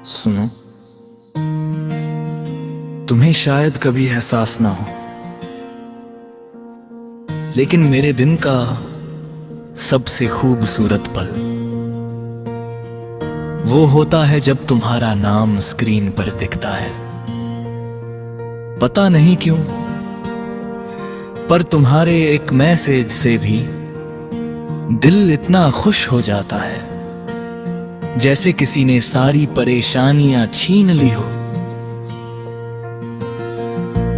सुनो, तुम्हें शायद कभी एहसास ना हो, लेकिन मेरे दिन का सबसे खूबसूरत पल वो होता है जब तुम्हारा नाम स्क्रीन पर दिखता है। पता नहीं क्यों, पर तुम्हारे एक मैसेज से भी दिल इतना खुश हो जाता है जैसे किसी ने सारी परेशानियां छीन ली हो।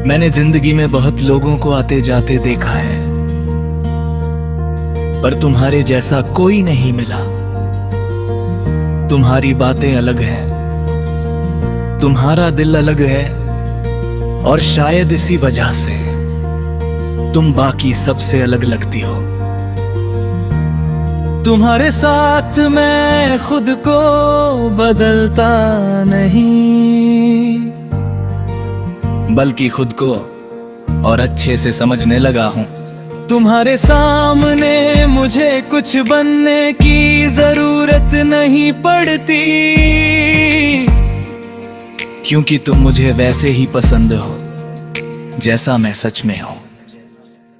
मैंने जिंदगी में बहुत लोगों को आते जाते देखा है, पर तुम्हारे जैसा कोई नहीं मिला। तुम्हारी बातें अलग हैं, तुम्हारा दिल अलग है, और शायद इसी वजह से तुम बाकी सबसे अलग लगती हो। तुम्हारे साथ मैं खुद को बदलता नहीं, बल्कि खुद को और अच्छे से समझने लगा हूं। तुम्हारे सामने मुझे कुछ बनने की जरूरत नहीं पड़ती, क्योंकि तुम मुझे वैसे ही पसंद हो जैसा मैं सच में हूं।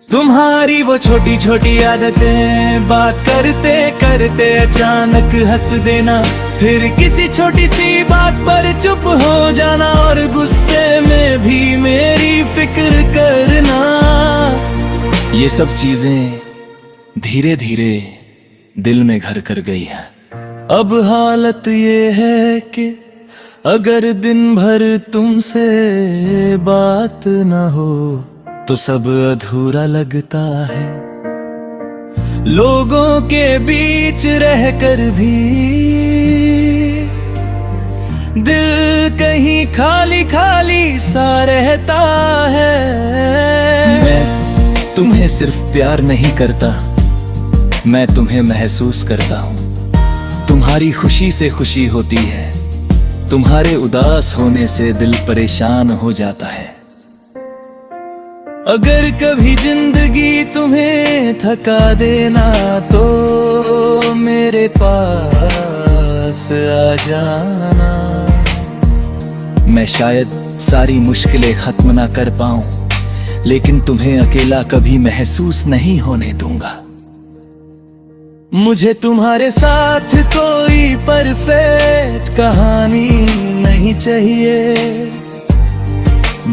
तुम्हारी वो छोटी छोटी आदतें, बात करते करते अचानक हंस देना, फिर किसी छोटी सी बात पर चुप हो जाना, और गुस्से में भी मेरी फिक्र करना, ये सब चीजें धीरे धीरे दिल में घर कर गई है। अब हालत ये है कि अगर दिन भर तुमसे बात ना हो तो सब अधूरा लगता है। लोगों के बीच रहकर भी दिल कहीं खाली खाली सा रहता है। मैं तुम्हें सिर्फ प्यार नहीं करता, मैं तुम्हें महसूस करता हूं। तुम्हारी खुशी से खुशी होती है, तुम्हारे उदास होने से दिल परेशान हो जाता है। अगर कभी जिंदगी तुम्हें थका देना तो मेरे पास आ जाना। मैं शायद सारी मुश्किलें खत्म ना कर पाऊं, लेकिन तुम्हें अकेला कभी महसूस नहीं होने दूंगा। मुझे तुम्हारे साथ कोई परफेक्ट कहानी नहीं चाहिए,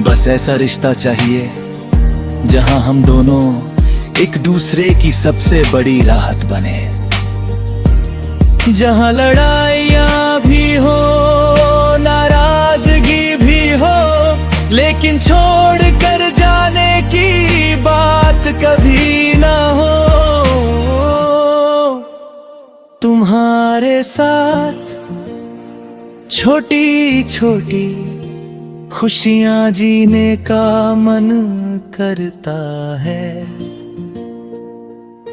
बस ऐसा रिश्ता चाहिए जहां हम दोनों एक दूसरे की सबसे बड़ी राहत बने। जहां लड़ाइयां भी हो, नाराजगी भी हो, लेकिन छोड़ कर जाने की बात कभी ना हो। तुम्हारे साथ छोटी छोटी खुशियां जीने का मन करता है।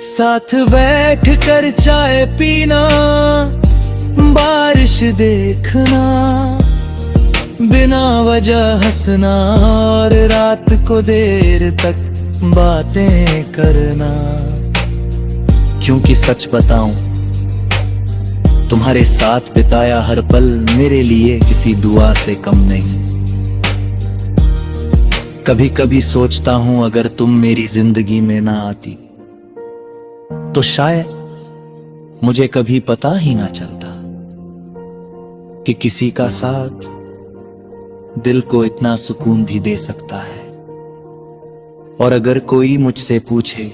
साथ बैठ कर चाय पीना, बारिश देखना, बिना वजह हंसना, और रात को देर तक बातें करना। क्योंकि सच बताऊं, तुम्हारे साथ बिताया हर पल मेरे लिए किसी दुआ से कम नहीं। कभी कभी सोचता हूं अगर तुम मेरी जिंदगी में ना आती तो शायद मुझे कभी पता ही ना चलता कि किसी का साथ दिल को इतना सुकून भी दे सकता है। और अगर कोई मुझसे पूछे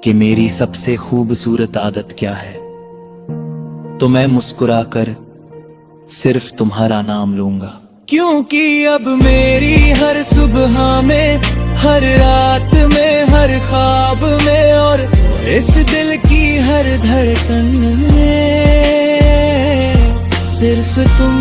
कि मेरी सबसे खूबसूरत आदत क्या है, तो मैं मुस्कुराकर सिर्फ तुम्हारा नाम लूंगा। क्योंकि अब मेरी हर सुबह में, हर रात में, हर ख्वाब में, और इस दिल की हर धड़कन में सिर्फ तुम